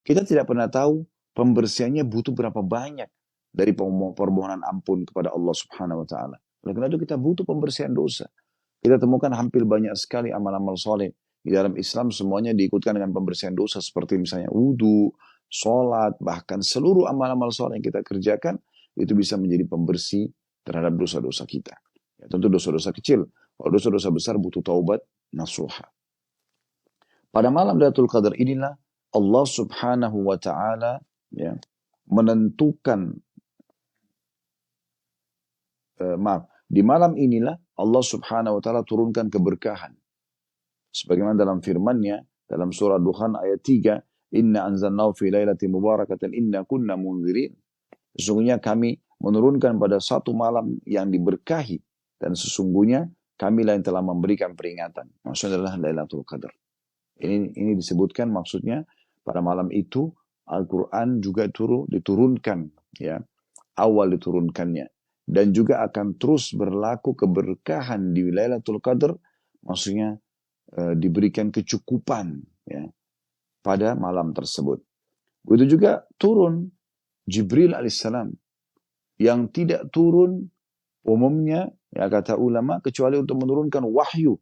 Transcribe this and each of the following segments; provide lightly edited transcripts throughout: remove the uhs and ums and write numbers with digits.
Kita tidak pernah tahu pembersihannya butuh berapa banyak dari permohonan ampun kepada Allah Subhanahu wa taala. Oleh karena itu kita butuh pembersihan dosa. Kita temukan hampir banyak sekali amal-amal soleh. Di dalam Islam semuanya diikutkan dengan pembersihan dosa seperti misalnya wudhu, sholat, bahkan seluruh amal-amal soleh yang kita kerjakan itu bisa menjadi pembersih terhadap dosa-dosa kita. Ya, tentu dosa-dosa kecil. Kalau dosa-dosa besar butuh taubat nasuha. Pada malam Lailatul Qadar inilah Allah Subhanahu wa taala ya, menentukan di malam inilah Allah Subhanahu wa taala turunkan keberkahan. Sebagaimana dalam firman-Nya dalam surah Dukhan ayat 3, "Inna anzalnahu fi lailatin mubarakatan inna kunna munzirin." Sesungguhnya kami menurunkan pada satu malam yang diberkahi dan sesungguhnya kamilah yang telah memberikan peringatan. Maksudnya adalah Lailatul Qadar. Ini disebutkan maksudnya pada malam itu Al-Quran juga diturunkan, ya, awal diturunkannya. Dan juga akan terus berlaku keberkahan di Lailatul Qadar, maksudnya diberikan kecukupan ya, pada malam tersebut. Begitu juga turun Jibril alaihissalam yang tidak turun umumnya, ya kata ulama, kecuali untuk menurunkan wahyu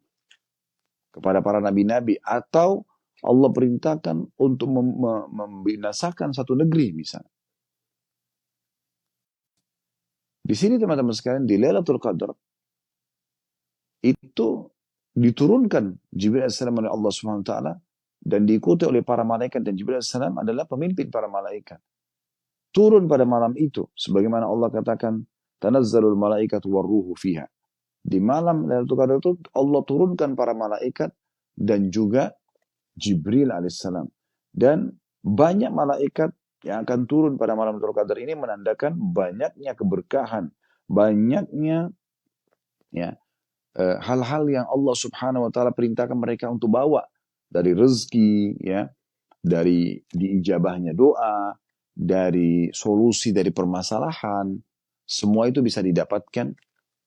kepada para nabi-nabi atau Allah perintahkan untuk membinasakan satu negeri misalnya. Di sini teman-teman sekalian di Lailatul Qadar itu diturunkan Jibril AS oleh Allah Subhanahu wa taala dan diikuti oleh para malaikat, dan Jibril AS adalah pemimpin para malaikat. Turun pada malam itu sebagaimana Allah katakan tanazzalul malaikatu warruhu fiha. Di malam Lailatul Qadar itu Allah turunkan para malaikat dan juga Jibril alaihissalam. Dan banyak malaikat yang akan turun pada malam Lailatul Qadar ini menandakan banyaknya keberkahan, banyaknya ya hal-hal yang Allah Subhanahu wa taala perintahkan mereka untuk bawa, dari rezeki ya, dari diijabahnya doa, dari solusi dari permasalahan, semua itu bisa didapatkan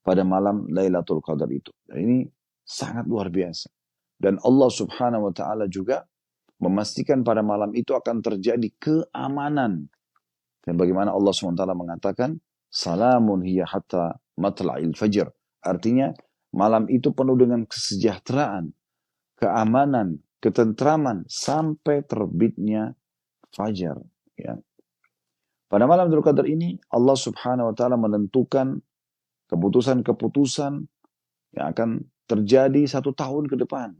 pada malam Lailatul Qadar itu. Dan ini sangat luar biasa. Dan Allah Subhanahu wa taala juga memastikan pada malam itu akan terjadi keamanan. Dan bagaimana Allah SWT mengatakan, salamun hiya hatta matla'il fajr. Artinya, malam itu penuh dengan kesejahteraan, keamanan, ketentraman, sampai terbitnya fajar. Ya. Pada malam Lailatul Qadar ini, Allah Subhanahu wa taala menentukan keputusan-keputusan yang akan terjadi 1 tahun ke depan.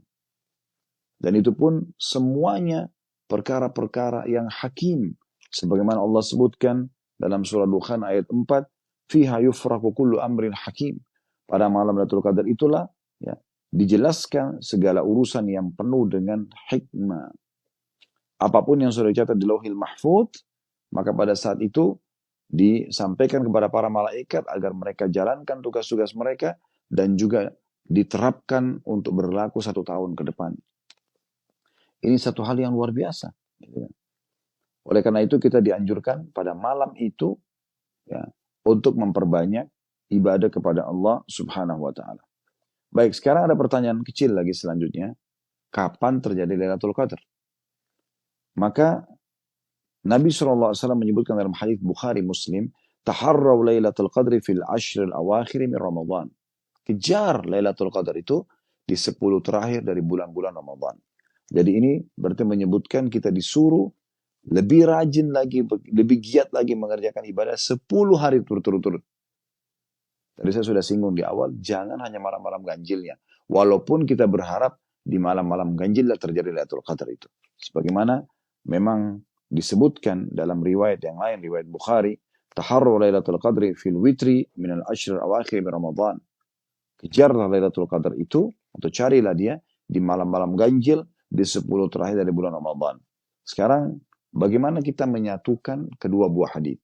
Dan itu pun semuanya perkara-perkara yang hakim. Sebagaimana Allah sebutkan dalam surah Dukhan ayat 4, fiha yufraku kullu amrin hakim. Pada malam Lailatul Qadar itulah ya, dijelaskan segala urusan yang penuh dengan hikmah. Apapun yang sudah dicatat di Lauhil Mahfuz, maka pada saat itu disampaikan kepada para malaikat agar mereka jalankan tugas-tugas mereka dan juga diterapkan untuk berlaku 1 tahun ke depan. Ini satu hal yang luar biasa. Oleh karena itu kita dianjurkan pada malam itu ya, untuk memperbanyak ibadah kepada Allah Subhanahu wa taala. Baik, sekarang ada pertanyaan kecil lagi selanjutnya. Kapan terjadi Lailatul Qadar? Maka Nabi SAW menyebutkan dalam hadis Bukhari Muslim, taharraw Lailatul Qadri fil ashril awakhir min Ramadan. Kejar Lailatul Qadar itu di 10 terakhir dari bulan-bulan Ramadan. Jadi ini berarti menyebutkan kita disuruh lebih rajin lagi, lebih giat lagi mengerjakan ibadah 10 hari turut-turut. Tadi saya sudah singgung di awal, jangan hanya malam-malam ganjilnya. Walaupun kita berharap di malam-malam ganjil terjadi Lailatul Qadar itu. Sebagaimana memang disebutkan dalam riwayat yang lain, riwayat Bukhari, taharru Lailatul Qadri fil witri minal ashr awakhir min Ramadan. Kejarlah Lailatul Qadar itu, atau carilah dia di malam-malam ganjil di 10 terakhir dari bulan Ramadan. Sekarang, bagaimana kita menyatukan kedua buah hadis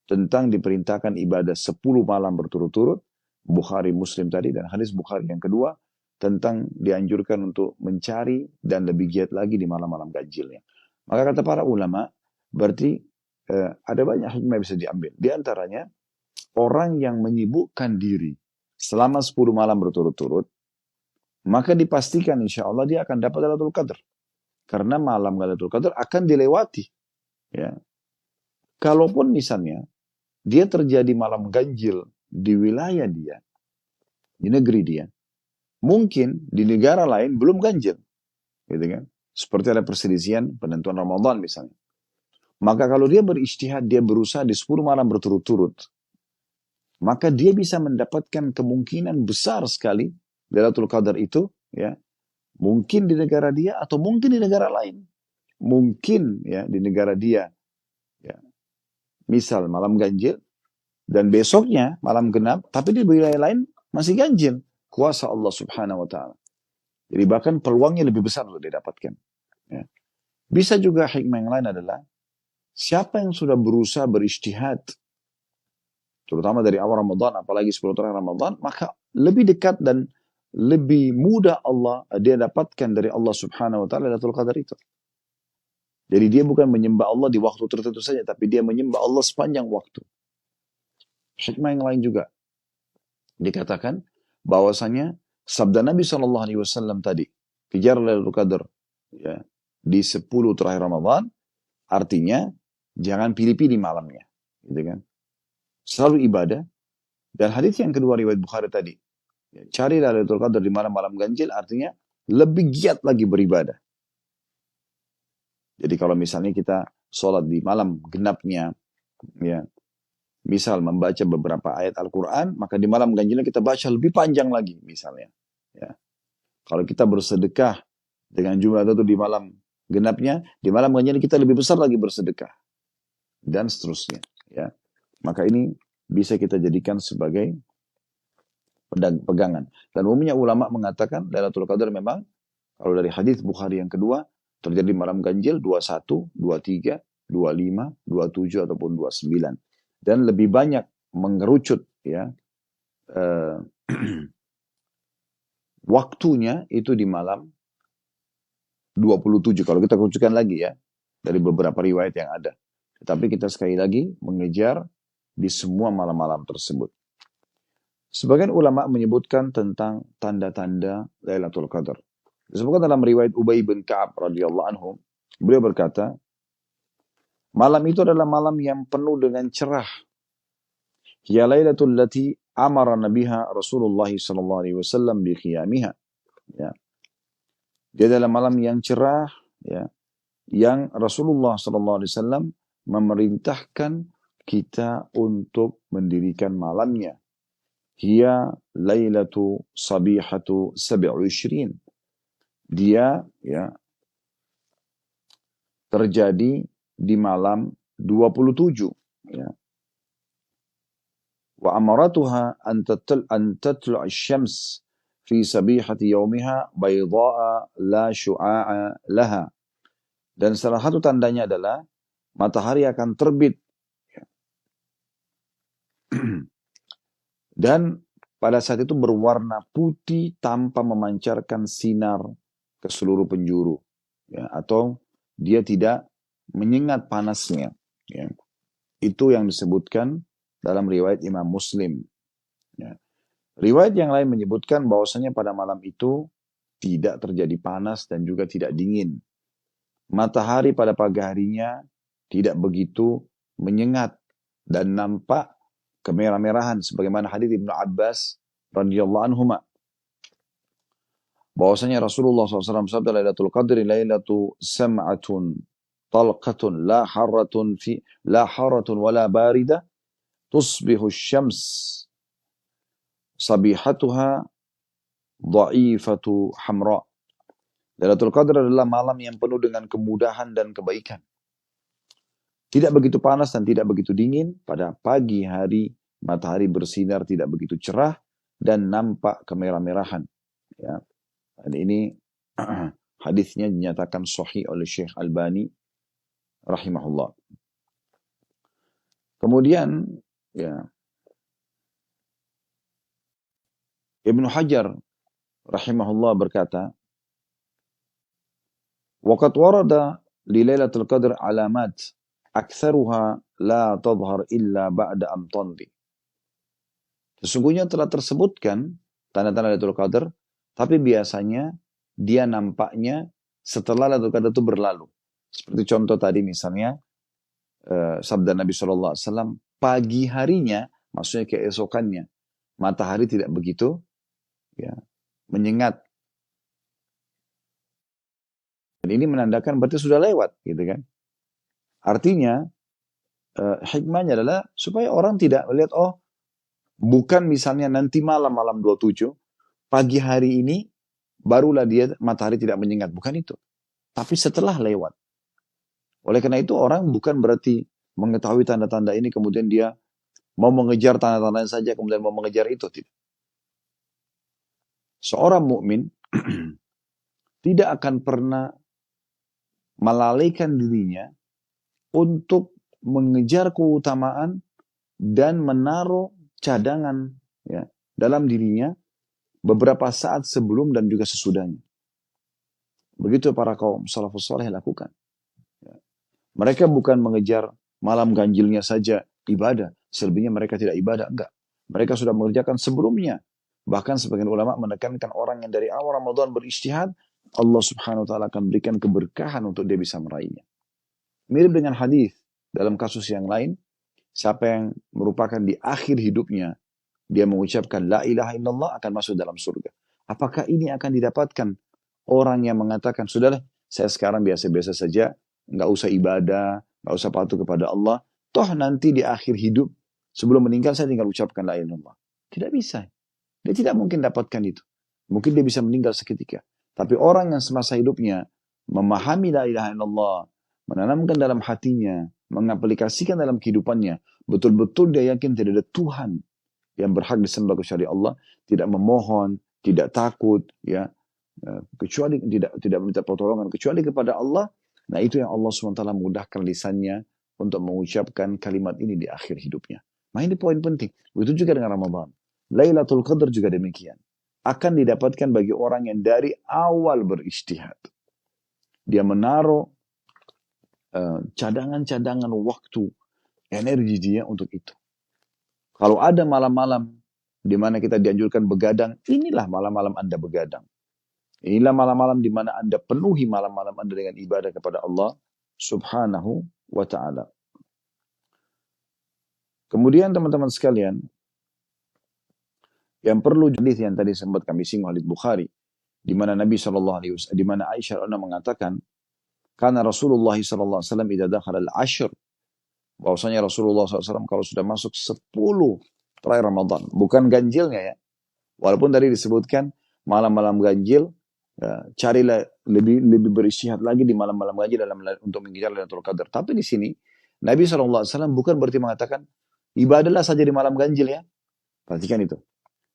tentang diperintahkan ibadah 10 malam berturut-turut, Bukhari Muslim tadi, dan hadis Bukhari yang kedua tentang dianjurkan untuk mencari dan lebih giat lagi di malam-malam ganjilnya. Maka kata para ulama, berarti ada banyak hikmah yang bisa diambil. Di antaranya, orang yang menyibukkan diri selama 10 malam berturut-turut, maka dipastikan insya Allah dia akan dapat Lailatul Qadar. Karena malam Lailatul Qadar akan dilewati Ya. Kalaupun misalnya dia terjadi malam ganjil di wilayah dia, di negeri dia, mungkin di negara lain belum ganjil, gitu kan? Seperti ada perselisihan penentuan Ramadan misalnya. Maka kalau dia berijtihad, dia berusaha di 10 malam berturut-turut, maka dia bisa mendapatkan kemungkinan besar sekali Lailatul Qadar itu, ya, mungkin di negara dia atau mungkin di negara lain. Mungkin ya di negara dia, ya, misal malam ganjil dan besoknya malam genap, tapi di wilayah lain masih ganjil. Kuasa Allah Subhanahu wa taala. Jadi bahkan peluangnya lebih besar untuk didapatkan. Ya. Bisa juga hikmah yang lain adalah siapa yang sudah berusaha berijtihad, terutama dari awal Ramadan, apalagi 10 terakhir Ramadan, maka lebih dekat dan lebih mudah dia dapatkan dari Allah Subhanahu wa taala Lailatul Qadar itu. Jadi dia bukan menyembah Allah di waktu tertentu saja, tapi dia menyembah Allah sepanjang waktu. Hikmah yang lain juga dikatakan bahwasanya sabda Nabi SAW tadi, kejar Lailatul Qadar, ya, di 10 terakhir Ramadan, artinya jangan pilih-pilih malamnya, gitu kan? Selalu ibadah. Dan hadis yang kedua riwayat Bukhari tadi, ya, cari Lailatul Qadar di malam-malam ganjil, artinya lebih giat lagi beribadah. Jadi kalau misalnya kita sholat di malam genapnya, ya, misal membaca beberapa ayat Al-Quran, maka di malam ganjilnya kita baca lebih panjang lagi misalnya. Ya. Kalau kita bersedekah dengan jumlah itu di malam genapnya, di malam ganjilnya kita lebih besar lagi bersedekah. Dan seterusnya. Ya. Maka ini bisa kita jadikan sebagai pegangan. Dan umumnya ulama mengatakan Lailatul Qadar memang, kalau dari hadis Bukhari yang kedua, terjadi malam ganjil 21, 23, 25, 27 ataupun 29. Dan lebih banyak mengerucut, ya, waktunya itu di malam 27. Kalau kita kerucutkan lagi, ya, dari beberapa riwayat yang ada. Tetapi kita sekali lagi mengejar di semua malam-malam tersebut. Sebagian ulama menyebutkan tentang tanda-tanda Lailatul Qadar. Disebutkan dalam riwayat Ubay bin Ka'ab radhiyallahu anhu, beliau berkata, malam itu adalah malam yang penuh dengan cerah. Ya Lailatul lati amara nabiha Rasulullah sallallahu alaihi wasallam bi qiyamiha. Ya. Dia adalah malam yang cerah, ya, yang Rasulullah sallallahu alaihi wasallam memerintahkan kita untuk mendirikan malamnya. Hiya lailatu sabihatu 27. Dia, ya, terjadi di malam 27, ya. Wa amaratuha an tatlu'a asy-syams fi sabihati yaumiha bayda'a la syu'a'a laha. Dan salah satu tandanya adalah matahari akan terbit, ya. Dan pada saat itu berwarna putih tanpa memancarkan sinar ke seluruh penjuru, ya, atau dia tidak menyengat panasnya, ya. Itu yang disebutkan dalam riwayat Imam Muslim, ya. Riwayat yang lain menyebutkan bahwasanya pada malam itu tidak terjadi panas dan juga tidak dingin. Matahari pada pagi harinya tidak begitu menyengat dan nampak kemerah-merahan sebagaimana hadis Ibnu Abbas radhiyallahu anhuma, bahwasanya Rasulullah SAW sabda, Lailatul Qadri lailatu sam'atun talqatun la haratun wala barida tusbihu syams sabihatuha dha'ifatu hamra. Lailatul Qadar adalah malam yang penuh dengan kemudahan dan kebaikan. Tidak begitu panas dan tidak begitu dingin. Pada pagi hari matahari bersinar tidak begitu cerah dan nampak kemerah-merahan, ya. Dan ini hadisnya dinyatakan sahih oleh Syekh Albani rahimahullah. Kemudian, ya, Ibnu Hajar rahimahullah berkata, waqad warada li Lailatul Qadr alamat aktsaruha la tadhhar illa ba'da am tandi. Sesungguhnya telah tersebutkan tanda-tanda Lailatul Qadar, tapi biasanya dia nampaknya setelah Lailatul Qadar itu berlalu. Seperti contoh tadi misalnya, sabda Nabi SAW, pagi harinya, maksudnya keesokannya, matahari tidak begitu ya, menyengat. Dan ini menandakan berarti sudah lewat, gitu kan? Artinya, hikmahnya adalah supaya orang tidak melihat, oh, bukan misalnya nanti malam 27, pagi hari ini barulah dia matahari tidak menyengat. Bukan itu. Tapi setelah lewat. Oleh karena itu orang bukan berarti mengetahui tanda-tanda ini kemudian dia mau mengejar tanda-tanda saja kemudian mau mengejar itu. Tidak. Seorang mukmin tidak akan pernah melalaikan dirinya untuk mengejar keutamaan dan menaruh cadangan ya, dalam dirinya beberapa saat sebelum dan juga sesudahnya. Begitu para kaum salafus saleh lakukan. Mereka bukan mengejar malam ganjilnya saja ibadah. Selebihnya mereka tidak ibadah, enggak. Mereka sudah mengerjakan sebelumnya. Bahkan sebagian ulama menekankan orang yang dari awal Ramadan beristihad, Allah subhanahu wa ta'ala akan berikan keberkahan untuk dia bisa meraihnya. Mirip dengan hadis dalam kasus yang lain, siapa yang merupakan di akhir hidupnya, dia mengucapkan la ilaha illallah akan masuk dalam surga. Apakah ini akan didapatkan orang yang mengatakan, sudahlah saya sekarang biasa-biasa saja, nggak usah ibadah, nggak usah patuh kepada Allah, toh nanti di akhir hidup, sebelum meninggal saya tinggal ucapkan la ilaha illallah. Tidak bisa. Dia tidak mungkin dapatkan itu. Mungkin dia bisa meninggal seketika. Tapi orang yang semasa hidupnya memahami la ilaha illallah, menanamkan dalam hatinya, mengaplikasikan dalam kehidupannya, betul-betul dia yakin tidak ada Tuhan yang berhak disembah kecuali Allah, tidak memohon, tidak takut, ya, kecuali tidak minta pertolongan kecuali kepada Allah. Nah itu yang Allah SWT mudahkan lisannya untuk mengucapkan kalimat ini di akhir hidupnya. Nah ini poin penting. Begitu juga dengan Ramadan. Lailatul Qadar juga demikian. Akan didapatkan bagi orang yang dari awal beristihad. Dia menaruh cadangan-cadangan waktu, energi dia untuk itu. Kalau ada malam-malam di mana kita dianjurkan begadang, inilah malam-malam Anda begadang. Inilah malam-malam di mana Anda penuhi malam-malam Anda dengan ibadah kepada Allah subhanahu wa ta'ala. Kemudian teman-teman sekalian, yang perlu hadis yang tadi sempat kami singgung hadis Bukhari, di mana Nabi SAW, di mana Aisyah mengatakan, karena Rasulullah SAW idza dakhala al-ashr, bahwasanya Rasulullah SAW kalau sudah masuk 10 terakhir Ramadan, bukan ganjilnya ya. Walaupun tadi disebutkan malam-malam ganjil, carilah lebih beristihad lagi di malam-malam ganjil untuk mengejar Lailatul Qadar. Tapi di sini Nabi SAW bukan berarti mengatakan ibadahlah saja di malam ganjil ya. Perhatikan itu.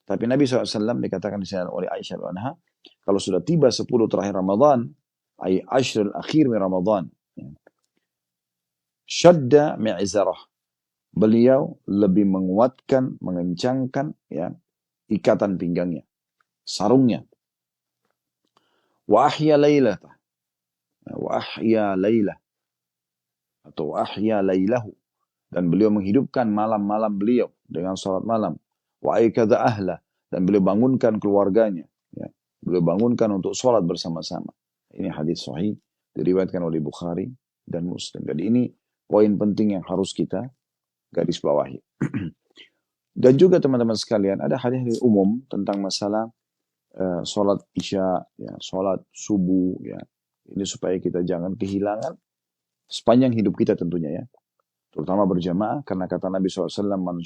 Tapi Nabi SAW dikatakan di sini oleh Aisyah anha, kalau sudah tiba 10 terakhir Ramadan, ay ashrul akhir min Ramadan, syadda mi'zarah. Beliau lebih menguatkan, mengencangkan ya ikatan pinggangnya, sarungnya. Wa ahya lailah, wa ahya lailah, atau ahya lailahu, dan beliau menghidupkan malam-malam beliau dengan salat malam. Wa aikadha ahla, dan beliau bangunkan keluarganya. Ya. Beliau bangunkan untuk sholat bersama-sama. Ini hadis sahih, diriwayatkan oleh Bukhari dan Muslim. Jadi ini poin penting yang harus kita garis bawahi. Dan juga teman-teman sekalian, ada hadis umum tentang masalah sholat isya, ya, sholat subuh. Ya. Ini supaya kita jangan kehilangan sepanjang hidup kita tentunya ya. Terutama berjamaah, karena kata Nabi SAW, man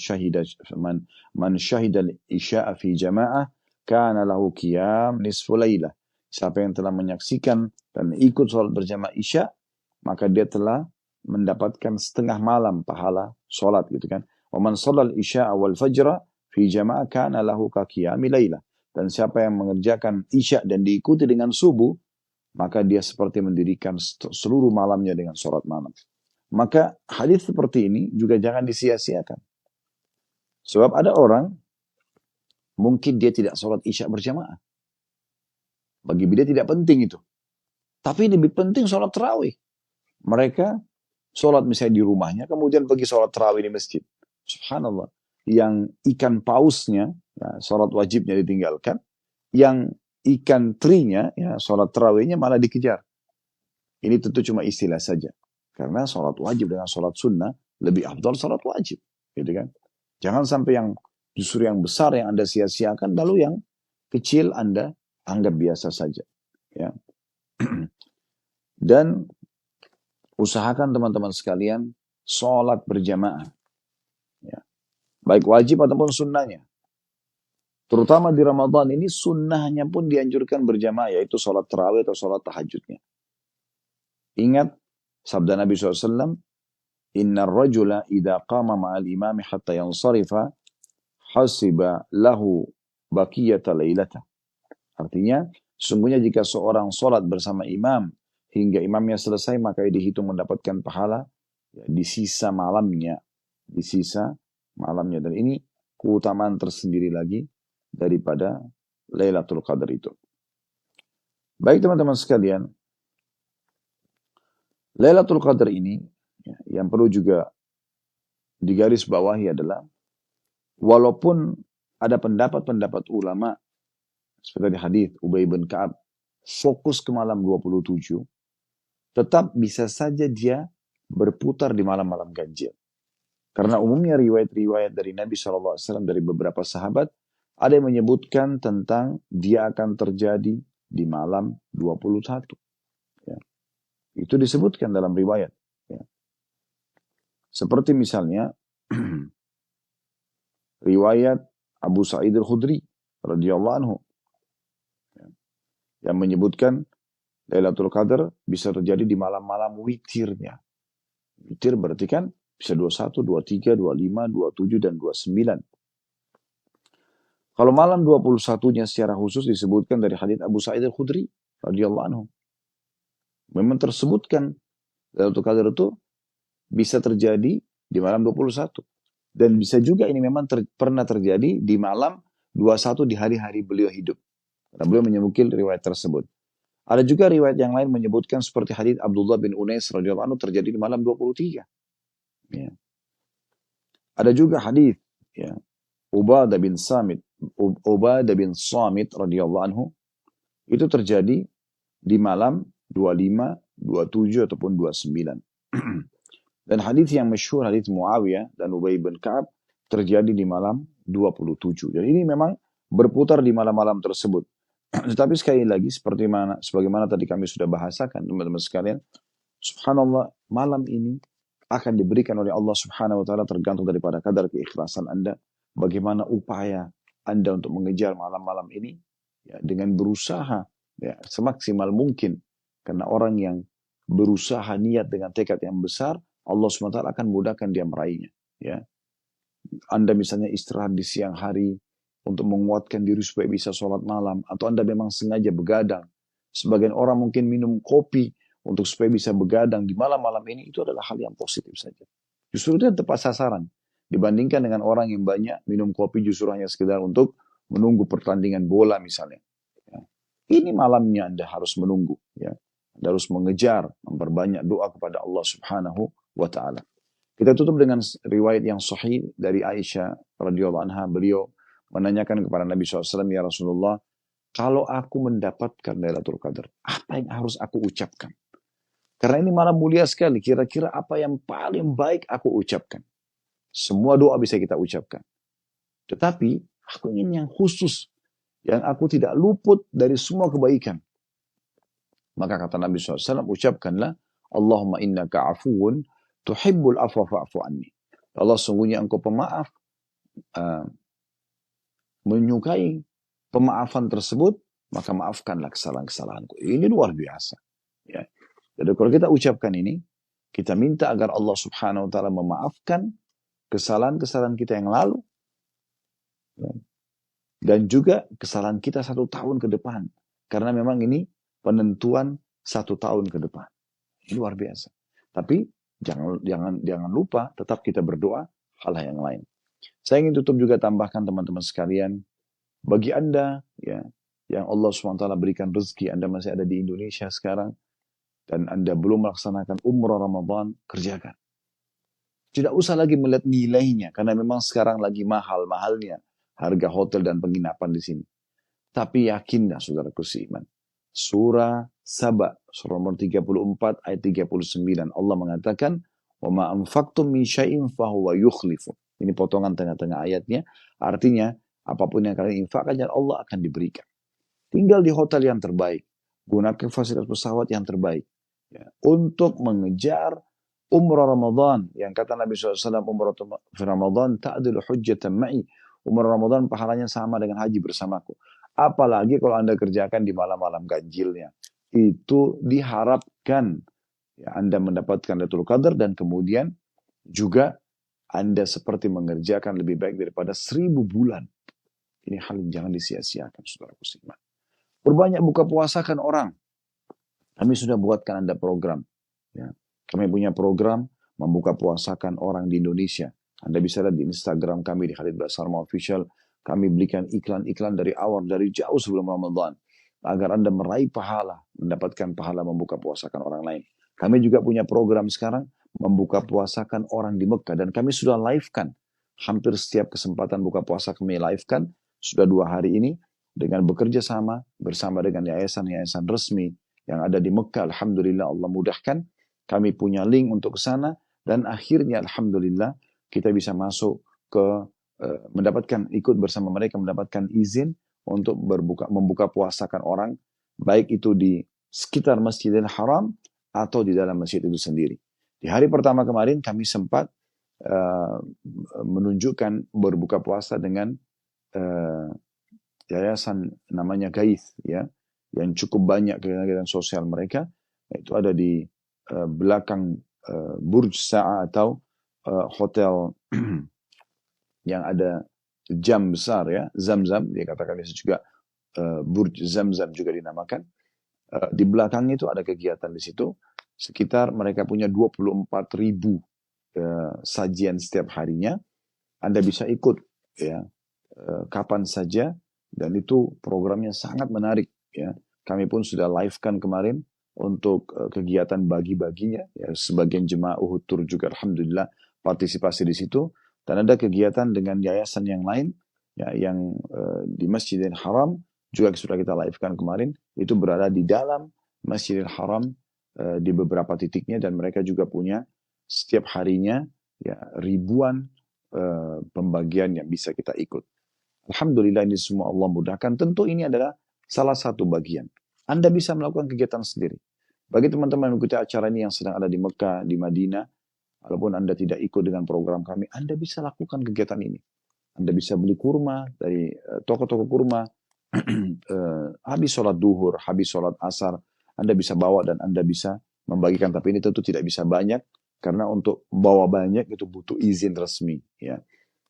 syahida isya'a fi jama'ah, kana lahu qiyam nisfu laylah. Siapa yang telah menyaksikan dan ikut sholat berjamaah isya, maka dia telah mendapatkan setengah malam pahala sholat gitu kan. Wa man shallal isya'a wal fajra fi jama'ah, kana lahu ka qiyami laylah. Dan siapa yang mengerjakan isya dan diikuti dengan subuh, maka dia seperti mendirikan seluruh malamnya dengan sholat malam. Maka hadis seperti ini juga jangan disia-siakan. Sebab ada orang, mungkin dia tidak sholat isya berjamaah. Bagi dia tidak penting itu. Tapi lebih penting sholat tarawih. Mereka sholat misalnya di rumahnya, kemudian pergi sholat tarawih di masjid. Subhanallah. Yang ikan pausnya, ya, sholat wajibnya ditinggalkan. Yang ikan terinya, ya, sholat tarawihnya malah dikejar. Ini tentu cuma istilah saja. Karena sholat wajib dengan sholat sunnah lebih afdal sholat wajib, gitu kan? Jangan sampai yang justru yang besar yang Anda sia-siakan, lalu yang kecil Anda anggap biasa saja. Ya. Dan usahakan teman-teman sekalian sholat berjamaah. Ya. Baik wajib ataupun sunnahnya. Terutama di Ramadan ini sunnahnya pun dianjurkan berjamaah, yaitu sholat tarawih atau sholat tahajudnya. Ingat sabda Nabi SAW, Inna rajula idha qama ma'al imami hatta yansarifa hasiba lahu baqiyata lailata. Artinya, sesungguhnya jika seorang sholat bersama imam hingga imamnya selesai, maka dihitung mendapatkan pahala ya, di sisa malamnya. Di sisa malamnya. Dan ini keutamaan tersendiri lagi daripada Lailatul Qadar itu. Baik teman-teman sekalian, Lailatul Qadar ini ya, yang perlu juga digaris bawahi adalah walaupun ada pendapat-pendapat ulama seperti hadis Ubay bin Ka'ab fokus ke malam 27, tetap bisa saja dia berputar di malam-malam ganjil. Karena umumnya riwayat-riwayat dari Nabi SAW dari beberapa sahabat ada yang menyebutkan tentang dia akan terjadi di malam 21. Ya. Itu disebutkan dalam riwayat. Ya. Seperti misalnya riwayat Abu Sa'id al-Khudri radhiyallahu anhu yang menyebutkan Lailatul Qadar bisa terjadi di malam-malam witirnya. Witir berarti kan bisa 21, 23, 25, 27, dan 29. Kalau malam 21-nya secara khusus disebutkan dari hadits Abu Sa'id al-Khudri radhiyallahu anhu. Memang tersebutkan Lailatul Qadar itu bisa terjadi di malam 21. Dan bisa juga ini memang pernah terjadi di malam 21 di hari-hari beliau hidup. Karena beliau menyebutkan riwayat tersebut. Ada juga riwayat yang lain menyebutkan seperti hadits Abdullah bin Unais radhiyallahu anhu terjadi di malam 23. Ya. Ada juga hadits ya, Ubadah bin Samit radhiyallahu anhu itu terjadi di malam 25, 27 ataupun 29. Dan hadis yang masyhur hadis Muawiyah dan Ubay bin Ka'ab terjadi di malam 27. Dan ini memang berputar di malam-malam tersebut. Tetapi sekali lagi sebagaimana tadi kami sudah bahasakan teman-teman sekalian, subhanallah malam ini akan diberikan oleh Allah Subhanahu wa taala tergantung daripada kadar keikhlasan Anda, bagaimana upaya Anda untuk mengejar malam-malam ini ya, dengan berusaha ya, semaksimal mungkin. Karena orang yang berusaha niat dengan tekad yang besar, Allah SWT akan mudahkan dia meraihnya. Ya. Anda misalnya istirahat di siang hari untuk menguatkan diri supaya bisa sholat malam, atau Anda memang sengaja begadang. Sebagian orang mungkin minum kopi untuk supaya bisa begadang di malam-malam ini, itu adalah hal yang positif saja. Justru itu yang tepat sasaran. Dibandingkan dengan orang yang banyak minum kopi justru hanya sekedar untuk menunggu pertandingan bola misalnya. Ya. Ini malamnya Anda harus menunggu. Ya. Anda harus mengejar, memperbanyak doa kepada Allah Subhanahu wa ta'ala. Kita tutup dengan riwayat yang sahih dari Aisyah radhiyallahu anha. Beliau menanyakan kepada Nabi SAW, ya Rasulullah, kalau aku mendapatkan Lailatul Qadar, apa yang harus aku ucapkan? Karena ini malam mulia sekali, kira-kira apa yang paling baik aku ucapkan? Semua doa bisa kita ucapkan. Tetapi aku ingin yang khusus, yang aku tidak luput dari semua kebaikan. Maka kata Nabi SAW, ucapkanlah, Allahumma innaka afuun, tuhibbul afwa fa'fu anni. Allah sungguhnya engkau pemaaf, menyukai pemaafan tersebut, maka maafkanlah kesalahan-kesalahanku. Ini luar biasa. Ya. Jadi kalau kita ucapkan ini, kita minta agar Allah Subhanahu wa ta'ala memaafkan kesalahan-kesalahan kita yang lalu, ya. Dan juga kesalahan kita 1 tahun ke depan. Karena memang ini penentuan 1 tahun ke depan. Ini luar biasa. Tapi jangan lupa tetap kita berdoa hal yang lain. Saya ingin tutup juga tambahkan teman-teman sekalian, bagi Anda ya yang Allah SWT berikan rezeki, Anda masih ada di Indonesia sekarang dan Anda belum melaksanakan umrah Ramadan, kerjakan. Tidak usah lagi melihat nilainya karena memang sekarang lagi mahal-mahalnya harga hotel dan penginapan di sini. Tapi yakinlah saudaraku seiman, surah Saba surah nomor 34 ayat 39. Allah mengatakan, "Wa ma anfaqtum min syai'in fahuwa yukhlifu." Ini potongan tengah-tengah ayatnya. Artinya, apapun yang kalian infakkan, Allah akan diberikan. Tinggal di hotel yang terbaik, gunakan fasilitas pesawat yang terbaik, ya, untuk mengejar umrah Ramadan. Yang kata Nabi SAW, umrah Ramadan ta'dilu hujjatan ma'i. Umrah Ramadan pahalanya sama dengan haji bersamaku. Apalagi kalau Anda kerjakan di malam-malam ganjilnya. Itu diharapkan ya, Anda mendapatkan Lailatul Qadar, dan kemudian juga Anda seperti mengerjakan lebih baik daripada 1000 bulan. Ini hal yang jangan disia-siakan, saudara muslimat. Berbanyak buka puasakan orang. Kami sudah buatkan Anda program. Ya. Kami punya program membuka puasakan orang di Indonesia. Anda bisa lihat di Instagram kami di Khalid Basarma Official. Kami berikan iklan-iklan dari awal, dari jauh sebelum Ramadan. Agar Anda meraih pahala, mendapatkan pahala membuka puasakan orang lain. Kami juga punya program sekarang membuka puasakan orang di Mekah. Dan kami sudah live-kan. Hampir setiap kesempatan buka puasa kami live-kan. Sudah 2 hari ini. Dengan bekerja sama bersama dengan yayasan-yayasan resmi yang ada di Mekah. Alhamdulillah Allah mudahkan. Kami punya link untuk ke sana. Dan akhirnya Alhamdulillah kita bisa masuk ke mendapatkan, ikut bersama mereka mendapatkan izin untuk membuka puasakan orang, baik itu di sekitar Masjidil Haram atau di dalam masjid itu sendiri. Di hari pertama kemarin kami sempat menunjukkan berbuka puasa dengan yayasan namanya Gaith, ya, yang cukup banyak kegiatan sosial mereka. Itu ada di belakang Burj Sa'a atau hotel yang ada jam besar, ya, Zam-Zam, dia katakan itu juga Burj Zam-Zam juga dinamakan. Di belakangnya itu ada kegiatan di situ. Sekitar mereka punya 24.000 sajian setiap harinya. Anda bisa ikut, ya, kapan saja, dan itu programnya sangat menarik, ya. Kami pun sudah live kan kemarin untuk kegiatan bagi-baginya, ya, sebagian jemaah Uhud Tour juga alhamdulillah partisipasi di situ. Dan ada kegiatan dengan yayasan yang lain, ya, yang di Masjidil Haram juga sudah kita live kan kemarin. Itu berada di dalam Masjidil Haram di beberapa titiknya, dan mereka juga punya setiap harinya, ya, ribuan pembagian yang bisa kita ikut. Alhamdulillah ini semua Allah mudahkan. Tentu ini adalah salah satu bagian. Anda bisa melakukan kegiatan sendiri. Bagi teman-teman yang mengikuti acara ini yang sedang ada di Mekah, di Madinah, walaupun Anda tidak ikut dengan program kami, Anda bisa lakukan kegiatan ini. Anda bisa beli kurma dari toko-toko kurma, habis sholat duhur, habis sholat asar, Anda bisa bawa dan Anda bisa membagikan. Tapi ini tentu tidak bisa banyak, karena untuk bawa banyak itu butuh izin resmi, ya.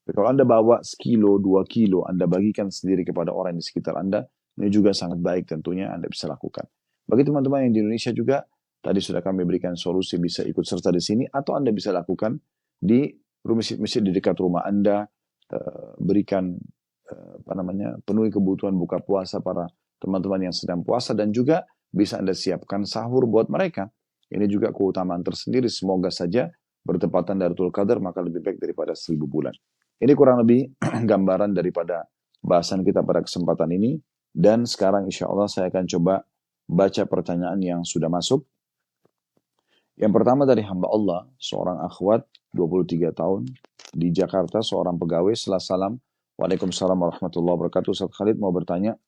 Kalau Anda bawa sekilo, 2 kilo, Anda bagikan sendiri kepada orang di sekitar Anda, ini juga sangat baik tentunya Anda bisa lakukan. Bagi teman-teman yang di Indonesia juga, tadi sudah kami berikan solusi bisa ikut serta di sini, atau Anda bisa lakukan di masjid-masjid di dekat rumah Anda, berikan penuhi kebutuhan buka puasa para teman-teman yang sedang puasa, dan juga bisa Anda siapkan sahur buat mereka. Ini juga keutamaan tersendiri. Semoga saja bertepatan Lailatul Qadar, maka lebih baik daripada 1000 bulan. Ini kurang lebih gambaran daripada bahasan kita pada kesempatan ini. Dan sekarang insya Allah saya akan coba baca pertanyaan yang sudah masuk. Yang pertama dari hamba Allah, seorang akhwat 23 tahun di Jakarta, seorang pegawai. Salam. Waalaikumsalam warahmatullahi wabarakatuh. Ustaz Khalid mau bertanya,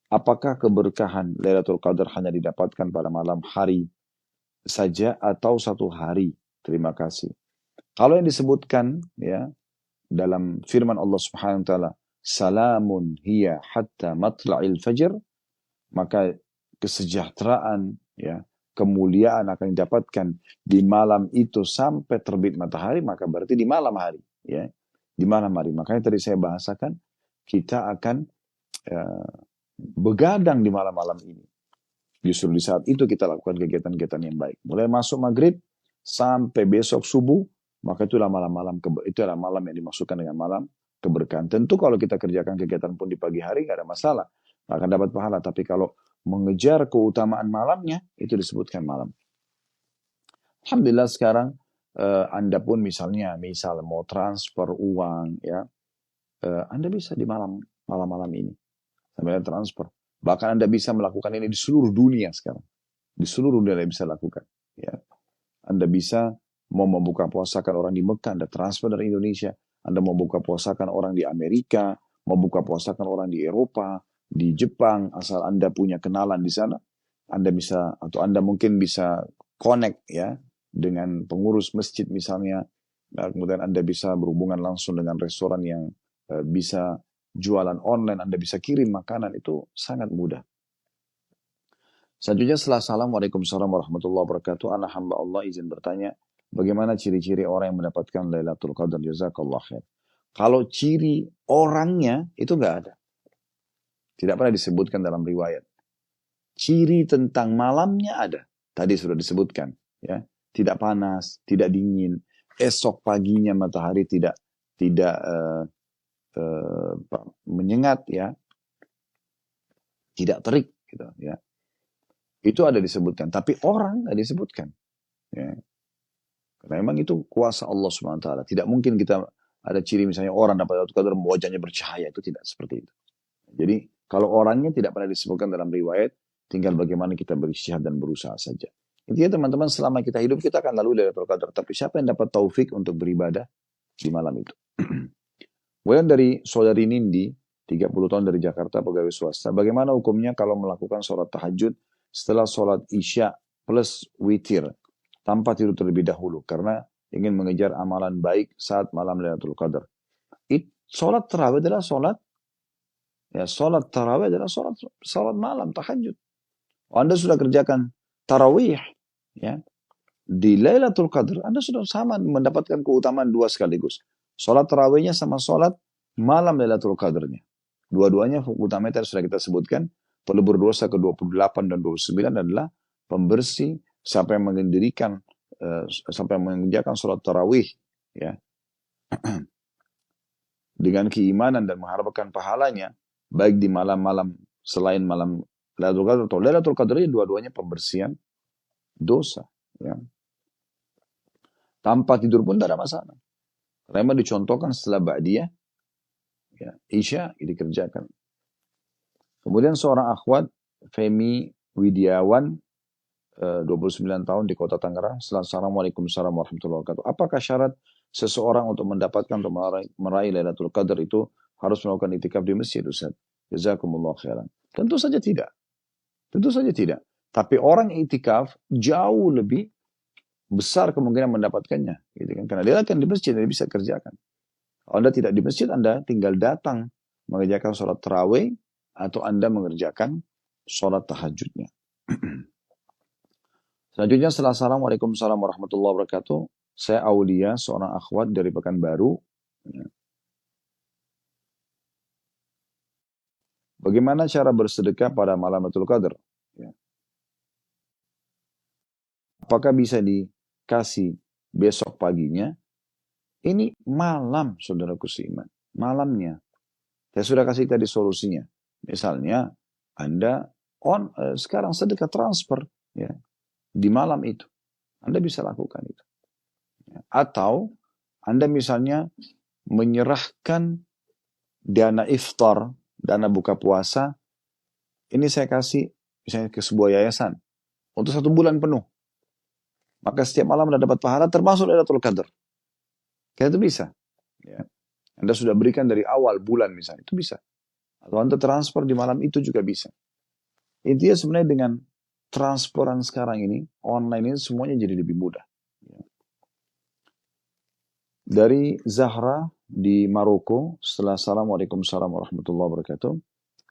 apakah keberkahan Lailatul Qadar hanya didapatkan pada malam hari saja atau satu hari? Terima kasih. Kalau yang disebutkan, ya, dalam firman Allah Subhanahu wa taala, salamun hiya hatta matla'il fajr, maka kesejahteraan, ya, kemuliaan akan didapatkan di malam itu sampai terbit matahari, maka berarti di malam hari, ya. Di malam hari. Makanya tadi saya bahasakan kita akan begadang di malam-malam ini. Justru di saat itu kita lakukan kegiatan-kegiatan yang baik. Mulai masuk maghrib sampai besok subuh, maka itulah malam-malam, itu adalah malam yang dimaksudkan dengan malam keberkahan. Tentu kalau kita kerjakan kegiatan pun di pagi hari nggak ada masalah, akan dapat pahala. Tapi kalau mengejar keutamaan malamnya, itu disebutkan malam. Alhamdulillah sekarang Anda pun misal mau transfer uang, ya, Anda bisa di malam-malam ini sambil transfer. Bahkan Anda bisa melakukan ini di seluruh dunia sekarang. Di seluruh dunia Anda bisa lakukan. Ya. Anda bisa mau membuka puasakan orang di Mekah, Anda transfer dari Indonesia. Anda mau buka puasakan orang di Amerika, mau buka puasakan orang di Eropa, di Jepang, asal Anda punya kenalan di sana, Anda bisa, atau Anda mungkin bisa connect ya dengan pengurus masjid misalnya. Nah, kemudian Anda bisa berhubungan langsung dengan restoran yang bisa jualan online, Anda bisa kirim makanan, itu sangat mudah. Selanjutnya setelah salam, Waalaikumsalam warahmatullahi wabarakatuh. Anak hamba Allah izin bertanya, bagaimana ciri-ciri orang yang mendapatkan Lailatul Qadar? Jazakallah khair. Kalau ciri orangnya itu nggak ada. Tidak pernah disebutkan dalam riwayat. Ciri tentang malamnya ada. Tadi sudah disebutkan. Ya, tidak panas, tidak dingin. Esok paginya matahari tidak menyengat, ya, tidak terik, gitu, ya. Itu ada disebutkan, tapi orang nggak disebutkan. Ya. Karena memang itu kuasa Allah SWT. Tidak mungkin kita ada ciri misalnya orang dapat Lailatul Qadar wajahnya bercahaya, itu tidak seperti itu. Jadi kalau orangnya tidak pernah disebutkan dalam riwayat, tinggal bagaimana kita beristihad dan berusaha saja. Intinya teman-teman, selama kita hidup kita akan lalu Lailatul Qadar. Tapi siapa yang dapat taufik untuk beribadah di malam itu? Kemudian dari saudari Nindi, 30 tahun dari Jakarta, pegawai swasta. Bagaimana hukumnya kalau melakukan sholat tahajud setelah sholat isya plus witir tanpa tidur terlebih dahulu karena ingin mengejar amalan baik saat malam Lailatul Qadar? Sholat tarawih adalah sholat malam tahajud. Anda sudah kerjakan tarawih, ya, di Lailatul Qadar, Anda sudah sama mendapatkan keutamaan dua sekaligus. Sholat tarawihnya sama sholat malam Lailatul Qadarnya. Dua-duanya utamanya sudah kita sebutkan. Pelebur dosa ke-28 dan 29 adalah pembersih. Siapa yang mengendirikan, sampai mengerjakan sholat tarawih, ya, dengan keimanan dan mengharapkan pahalanya, baik di malam-malam selain malam Lailatul Qadar atau Lailatul Qadarnya, dua-duanya pembersihan dosa, ya. Tanpa tidur pun tidak ada masalah. Karena memang dicontohkan setelah ba'diyah, ya, isya dikerjakan. Kemudian seorang akhwat, Femi Widiawan, 29 tahun di kota Tangerang. Assalamualaikum warahmatullahi wabarakatuh. Apakah syarat seseorang untuk mendapatkan atau meraih Lailatul Qadar itu harus melakukan itikaf di masjid, Ustaz? Jazakumullah khairan. Tentu saja tidak. Tentu saja tidak. Tapi orang itikaf jauh lebih besar kemungkinan mendapatkannya, gitu kan? Karena dia akan di masjid, dia bisa kerjakan. Kalau Anda tidak di masjid, Anda tinggal datang mengerjakan sholat tarawih atau Anda mengerjakan sholat tahajudnya. Selanjutnya setelah salam, Waalaikumsalam warahmatullahi wabarakatuh. Saya Aulia, seorang akhwat dari Pekanbaru. Bagaimana cara bersedekah pada malam Lailatul Qadar? Ya. Apakah bisa dikasih besok paginya? Ini malam, saudaraku seiman. Malamnya. Saya sudah kasih tadi solusinya. Misalnya, Anda sekarang sedekah transfer, ya, di malam itu. Anda bisa lakukan itu. Atau Anda misalnya menyerahkan dana iftar, dana buka puasa, ini saya kasih misalnya ke sebuah yayasan untuk 1 bulan penuh. Maka setiap malam Anda dapat pahala termasuk Lailatul Qadar. Kayak itu bisa. Ya. Anda sudah berikan dari awal bulan misalnya, itu bisa. Atau Anda transfer di malam itu juga bisa. Intinya sebenarnya dengan transferan sekarang ini, online ini semuanya jadi lebih mudah. Dari Zahra di Maroko, setelah Assalamualaikum warahmatullahi wabarakatuh.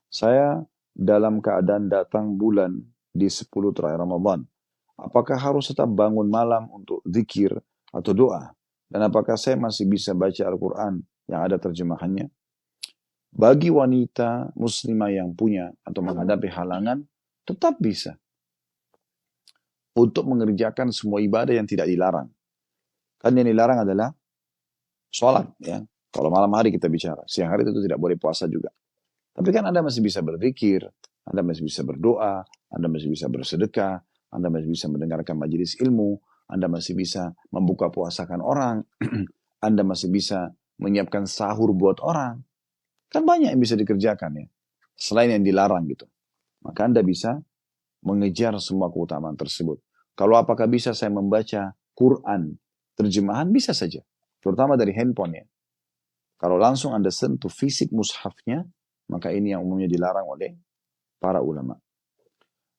Saya dalam keadaan datang bulan di 10 terakhir Ramadan. Apakah harus tetap bangun malam untuk zikir atau doa? Dan apakah saya masih bisa baca Al-Quran yang ada terjemahannya? Bagi wanita muslimah yang punya atau menghadapi halangan, tetap bisa untuk mengerjakan semua ibadah yang tidak dilarang. Kan yang dilarang adalah sholat, ya. Kalau malam hari kita bicara, siang hari itu tidak boleh puasa juga. Tapi kan Anda masih bisa berzikir, Anda masih bisa berdoa, Anda masih bisa bersedekah, Anda masih bisa mendengarkan majelis ilmu, Anda masih bisa membuka puasakan orang, Anda masih bisa menyiapkan sahur buat orang. Kan banyak yang bisa dikerjakan, ya, selain yang dilarang gitu. Maka Anda bisa mengejar semua keutamaan tersebut. Kalau apakah bisa saya membaca Quran terjemahan? Bisa saja. Terutama dari handphone ya. Kalau langsung Anda sentuh fisik mushafnya, maka ini yang umumnya dilarang oleh para ulama.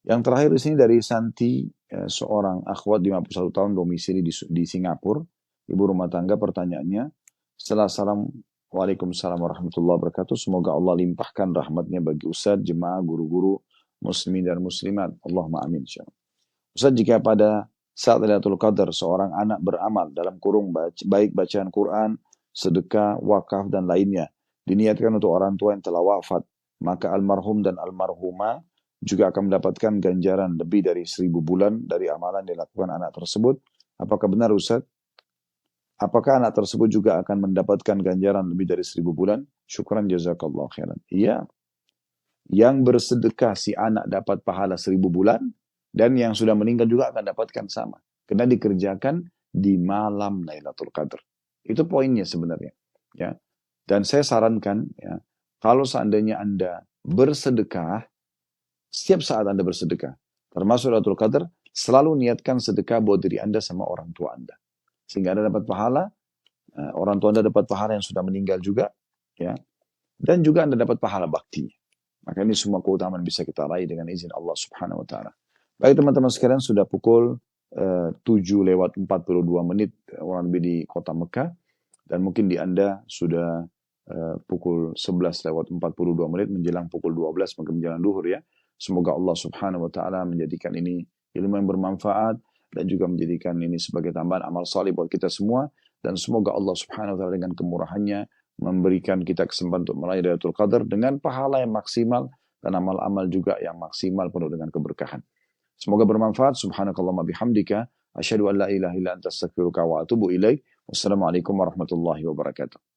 Yang terakhir di sini dari Santi, seorang akhwat 51 tahun domisili di Singapura, ibu rumah tangga. Pertanyaannya, setelah salam, Waalaikumsalam warahmatullahi wabarakatuh, semoga Allah limpahkan rahmatnya bagi Ustadz, jemaah, guru-guru, muslimin dan muslimat. Allahumma amin. Ustadz, jika pada saat Lailatul Qadar seorang anak beramal dalam kurung baik bacaan Quran, sedekah, wakaf, dan lainnya, diniatkan untuk orang tua yang telah wafat, maka almarhum dan almarhumah juga akan mendapatkan ganjaran lebih dari 1000 bulan dari amalan yang dilakukan anak tersebut. Apakah benar Ustaz? Apakah anak tersebut juga akan mendapatkan ganjaran lebih dari 1000 bulan? Syukran jazakallah khairan. Iya, yang bersedekah si anak dapat pahala 1000 bulan, dan yang sudah meninggal juga akan dapatkan sama. Karena dikerjakan di malam Lailatul Qadar. Itu poinnya sebenarnya. Ya. Dan saya sarankan, ya, kalau seandainya Anda bersedekah, setiap saat Anda bersedekah, termasuk Lailatul Qadar, selalu niatkan sedekah buat diri Anda sama orang tua Anda. Sehingga Anda dapat pahala, orang tua Anda dapat pahala yang sudah meninggal juga, ya, dan juga Anda dapat pahala bakti. Maka ini semua keutamaan bisa kita raih dengan izin Allah Subhanahu wa taala. Baik teman-teman sekalian, sudah pukul 7:42 orang lebih di kota Mekah, dan mungkin di Anda sudah pukul 11:42 menjelang pukul 12, maka menjelang duhur ya. Semoga Allah Subhanahu wa taala menjadikan ini ilmu yang bermanfaat dan juga menjadikan ini sebagai tambahan amal saleh buat kita semua, dan semoga Allah Subhanahu wa taala dengan kemurahannya memberikan kita kesempatan untuk meraih Lailatul Qadar dengan pahala yang maksimal dan amal-amal juga yang maksimal penuh dengan keberkahan. Semoga bermanfaat. Subhanakallahumma bihamdika asyhadu an la ilaha illa anta astaghfiruka wa atubu ilaik. Wassalamualaikum warahmatullahi wabarakatuh.